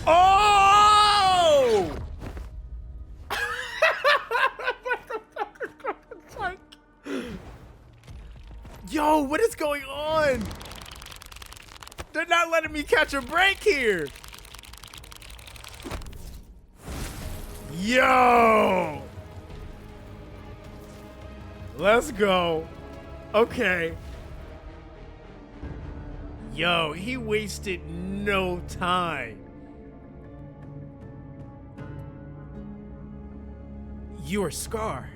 Oh! Yo, what is going on? They're not letting me catch a break here. Yo! Let's go. Okay. Yo, he wasted no time. You're Scar.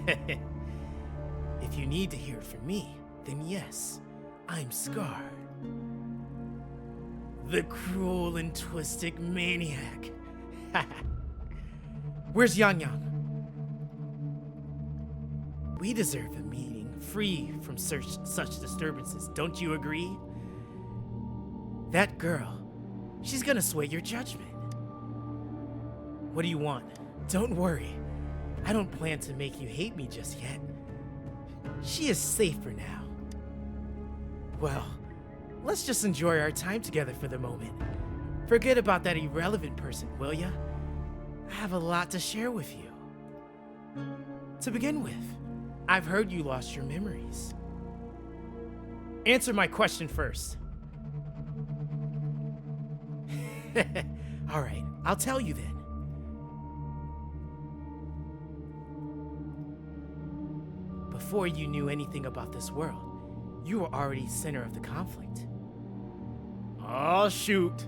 If you need to hear it from me, then yes, I'm Scar. The cruel and twisted maniac. Where's Yang Yang? We deserve a meeting free from such disturbances, don't you agree? That girl, she's gonna sway your judgment. What do you want? Don't worry, I don't plan to make you hate me just yet. She is safe for now. Well, let's just enjoy our time together for the moment. Forget about that irrelevant person, will ya? I have a lot to share with you. To begin with, I've heard you lost your memories. Answer my question first. All right, I'll tell you then. Before you knew anything about this world, you were already center of the conflict. Oh, shoot.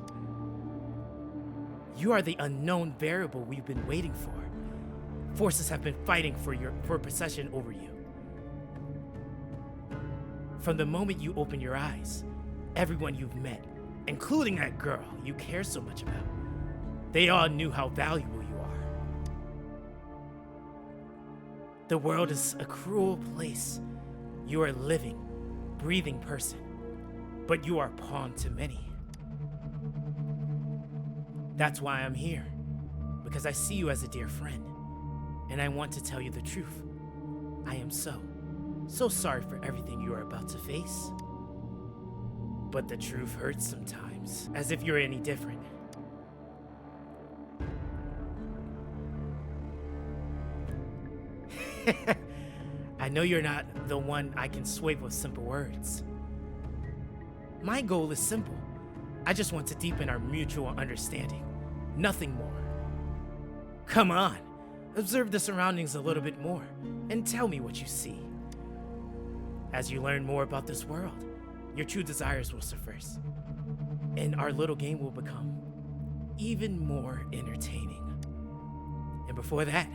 You are the unknown variable we've been waiting for. Forces have been fighting for possession over you. From the moment you open your eyes, everyone you've met, including that girl you care so much about, they all knew how valuable you are. The world is a cruel place. You are a living, breathing person, but you are pawn to many. That's why I'm here, because I see you as a dear friend, and I want to tell you the truth. I am so sorry for everything you are about to face. But the truth hurts sometimes, as if you're any different. I know you're not the one I can sway with simple words. My goal is simple. I just want to deepen our mutual understanding. Nothing more. Come on, observe the surroundings a little bit more and tell me what you see. As you learn more about this world, your true desires will surface, and our little game will become even more entertaining. And before that,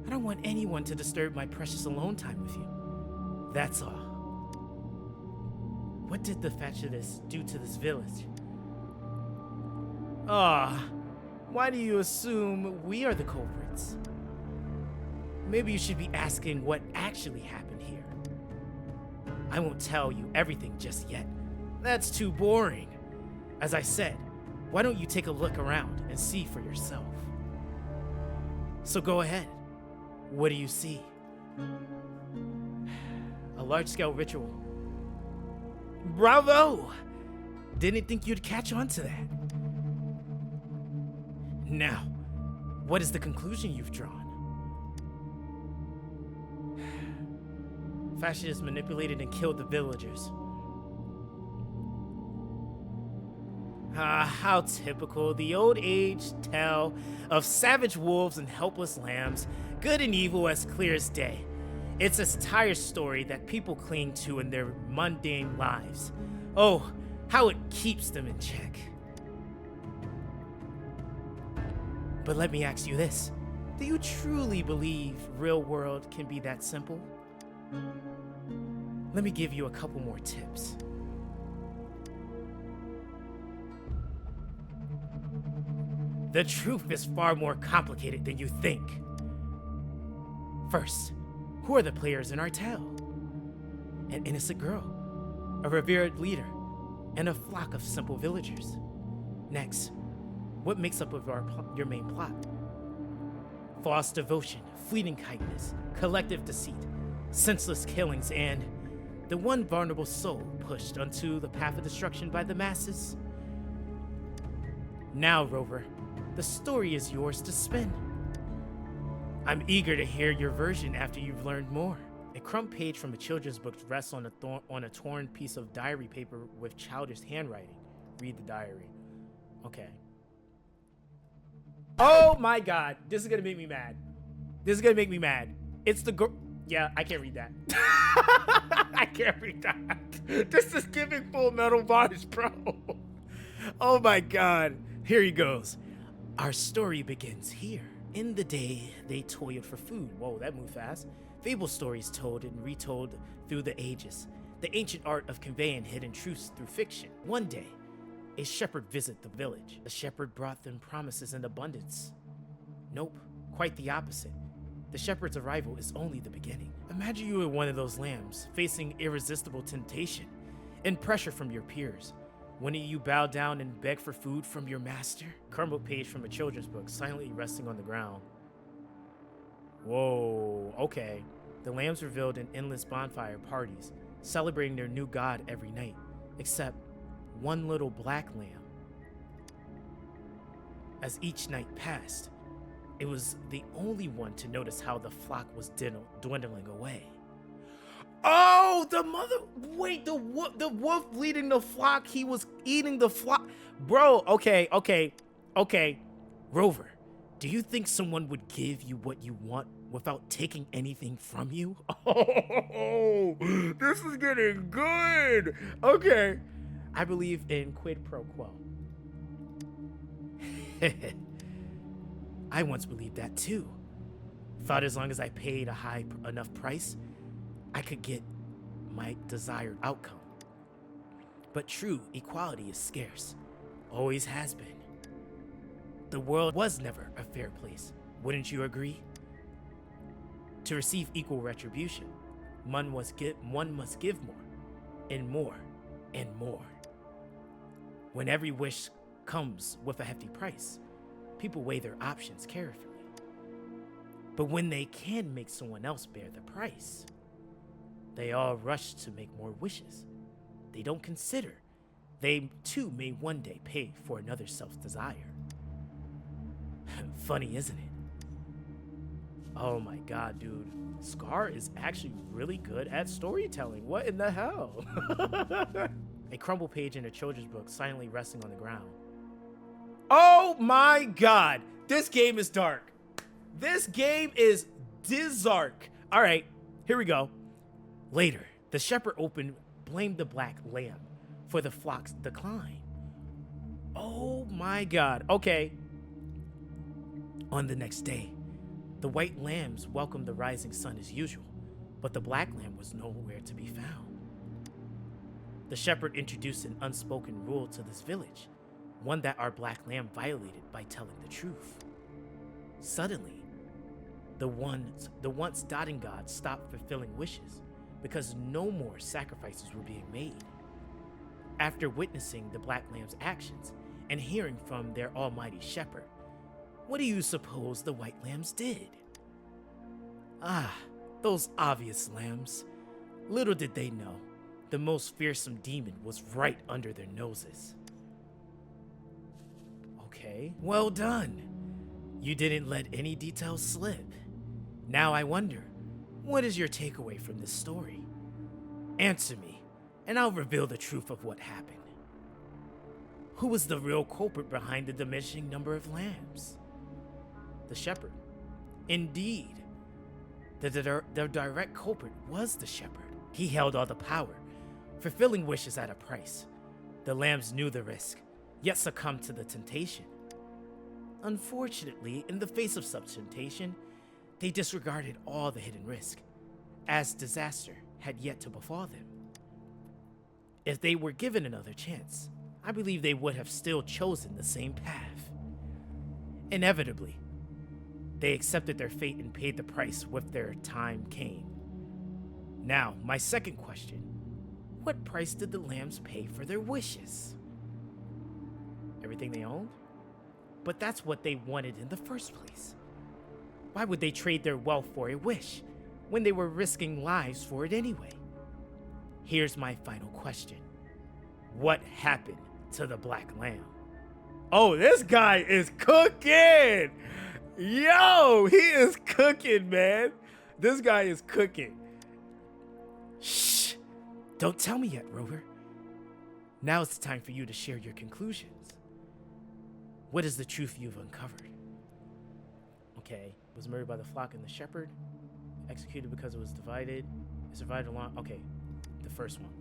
I don't want anyone to disturb my precious alone time with you. That's all. What did the fascists do to this village? Why do you assume we are the culprits? Maybe you should be asking what actually happened here. I won't tell you everything just yet. That's too boring. As I said, why don't you take a look around and see for yourself? So go ahead. What do you see? A large-scale ritual. Bravo! Didn't think you'd catch on to that. Now, what is the conclusion you've drawn? Fascists manipulated and killed the villagers. How typical. The old age tale of savage wolves and helpless lambs, good and evil as clear as day. It's a tired story that people cling to in their mundane lives. Oh, how it keeps them in check. But let me ask you this. Do you truly believe real world can be that simple? Let me give you a couple more tips. The truth is far more complicated than you think. First, who are the players in our tale? An innocent girl, a revered leader, and a flock of simple villagers. Next, what makes up of your main plot? False devotion, fleeting kindness, collective deceit, senseless killings, and The one vulnerable soul pushed onto the path of destruction by the masses. Now, Rover, the story is yours to spin. I'm eager to hear your version after you've learned more. A crumb page from a children's book rests on a torn piece of diary paper with childish handwriting. Read the diary. Okay. Oh my god, this is gonna make me mad. This is gonna make me mad. It's the girl. Yeah, I can't read that. I can't read that. This is giving Full Metal vibes, bro. Oh my god. Here he goes. Our story begins here. In the day they toiled for food. Whoa, that moved fast. Fable stories told and retold through the ages. The ancient art of conveying hidden truths through fiction. One day, a shepherd visited the village. The shepherd brought them promises in abundance. Nope, quite the opposite. The shepherd's arrival is only the beginning. Imagine you were one of those lambs, facing irresistible temptation and pressure from your peers. Wouldn't you bow down and beg for food from your master? Crumbled page from a children's book, silently resting on the ground. Whoa, okay. The lambs revealed in endless bonfire parties, celebrating their new god every night, except one little black lamb. As each night passed, it was the only one to notice how the flock was dwindling away. Oh, the mother! Wait, the wolf leading the flock. He was eating the flock, bro. Okay. Rover, do you think someone would give you what you want without taking anything from you? Oh, this is getting good. Okay, I believe in quid pro quo. I once believed that too. Thought as long as I paid a high enough price, I could get my desired outcome. But true equality is scarce. Always has been. The world was never a fair place. Wouldn't you agree? To receive equal retribution, one must give more, and more, and more. When every wish comes with a hefty price, people weigh their options carefully. But when they can make someone else bear the price, they all rush to make more wishes. They don't consider they too may one day pay for another's self-desire. Funny, isn't it? Oh my god, dude. Scar is actually really good at storytelling. What in the hell? A crumble page in a children's book silently resting on the ground. Oh my god. This game is dark. This game is Dizark. All right, here we go. Later, the shepherd blamed the black lamb for the flock's decline. Oh my god. Okay. On the next day, the white lambs welcomed the rising sun as usual, but the black lamb was nowhere to be found. The shepherd introduced an unspoken rule to this village, one that our black lamb violated by telling the truth. Suddenly, the once doting god stopped fulfilling wishes because no more sacrifices were being made. After witnessing the black lamb's actions and hearing from their almighty shepherd, what do you suppose the white lambs did? Ah, those obvious lambs. Little did they know, the most fearsome demon was right under their noses. Okay, well done. You didn't let any details slip. Now I wonder, what is your takeaway from this story? Answer me, and I'll reveal the truth of what happened. Who was the real culprit behind the diminishing number of lambs? The shepherd. Indeed, the direct culprit was the shepherd. He held all the power, fulfilling wishes at a price. The lambs knew the risk, yet succumbed to the temptation. Unfortunately, in the face of such temptation, they disregarded all the hidden risk, as disaster had yet to befall them. If they were given another chance, I believe they would have still chosen the same path. Inevitably, they accepted their fate and paid the price with their time came. Now, my second question. What price did the lambs pay for their wishes? Everything they owned? But that's what they wanted in the first place. Why would they trade their wealth for a wish when they were risking lives for it anyway? Here's my final question. What happened to the black lamb? Oh, this guy is cooking! Yo, he is cooking, man. This guy is cooking. Shh! Don't tell me yet, Rover. Now's the time for you to share your conclusions. What is the truth you've uncovered? Okay, was murdered by the flock and the shepherd. Executed because it was divided. It survived along. Okay, the first one.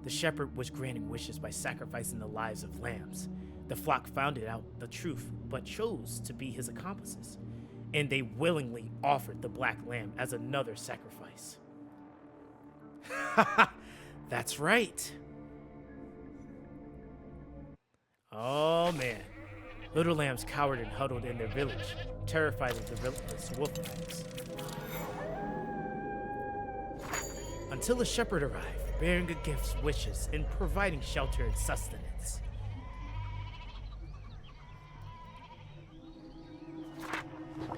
The shepherd was granting wishes by sacrificing the lives of lambs. The flock found out the truth, but chose to be his accomplices, and they willingly offered the black lamb as another sacrifice. That's right. Oh man. Little lambs cowered and huddled in their village, terrified of the relentless wolves. Until the shepherd arrived, bearing the gifts, wishes, and providing shelter and sustenance.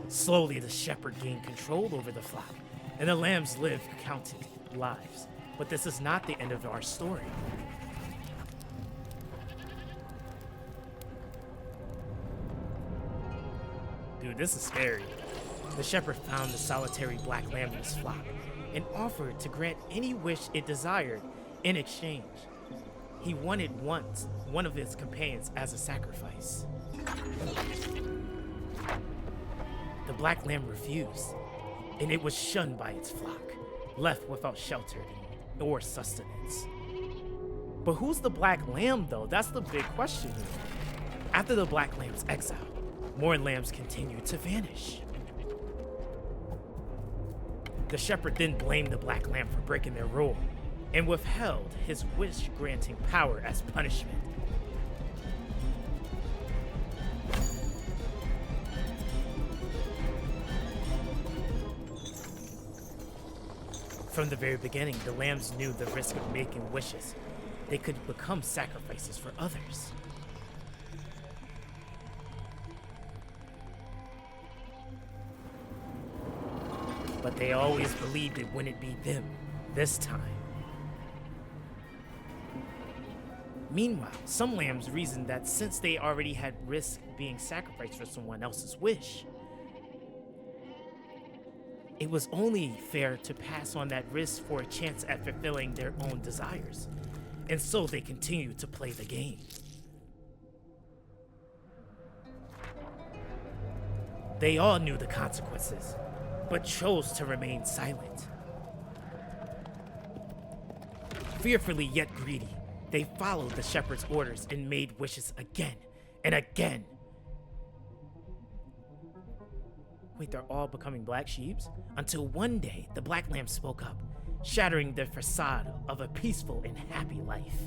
Slowly, the shepherd gained control over the flock, and the lambs lived counted lives. But this is not the end of our story. Dude, this is scary. The shepherd found the solitary black lamb in his flock and offered to grant any wish it desired in exchange. He wanted one of his companions as a sacrifice. The black lamb refused, and it was shunned by its flock, left without shelter or sustenance. But who's the black lamb, though? That's the big question here. After the black lamb's exile, more lambs continued to vanish. The shepherd then blamed the black lamb for breaking their rule and withheld his wish-granting power as punishment. From the very beginning, the lambs knew the risk of making wishes. They could become sacrifices for others. But they always believed it wouldn't be them this time. Meanwhile, some lambs reasoned that since they already had risked being sacrificed for someone else's wish, it was only fair to pass on that risk for a chance at fulfilling their own desires. And so they continued to play the game. They all knew the consequences, but chose to remain silent. Fearfully yet greedy, they followed the shepherd's orders and made wishes again and again. Wait, they're all becoming black sheeps? Until one day, the black lamb spoke up, shattering the facade of a peaceful and happy life.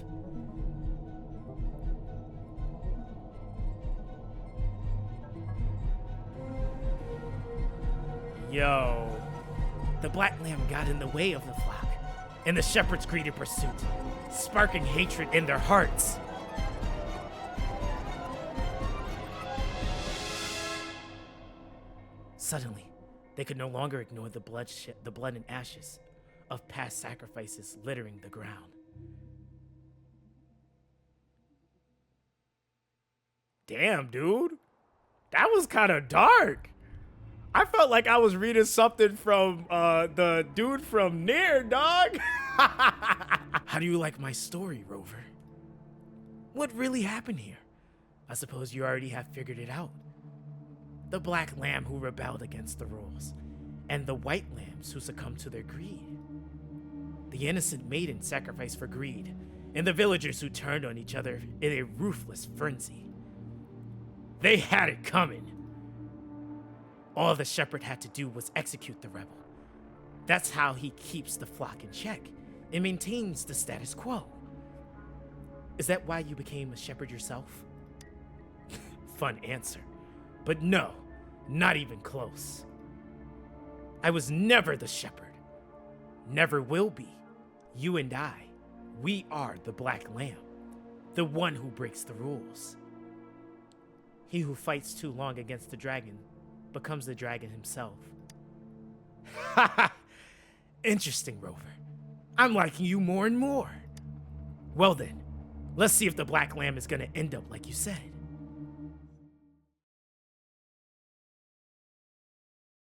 Yo, the black lamb got in the way of the flock, and the shepherds greeted pursuit, sparking hatred in their hearts. Suddenly, they could no longer ignore the blood and ashes of past sacrifices littering the ground. Damn, dude. That was kind of dark. I felt like I was reading something from the dude from Nier, dog. How do you like my story, Rover? What really happened here? I suppose you already have figured it out. The black lamb who rebelled against the rules, and the white lambs who succumbed to their greed. The innocent maiden sacrificed for greed, and the villagers who turned on each other in a ruthless frenzy. They had it coming. All the shepherd had to do was execute the rebel. That's how he keeps the flock in check and maintains the status quo. Is that why you became a shepherd yourself? Fun answer. But no, not even close. I was never the shepherd. Never will be. You and I, we are the black lamb, the one who breaks the rules. He who fights too long against the dragon becomes the dragon himself. Interesting, Rover. I'm liking you more and more. Well then, let's see if the black lamb is gonna end up like you said.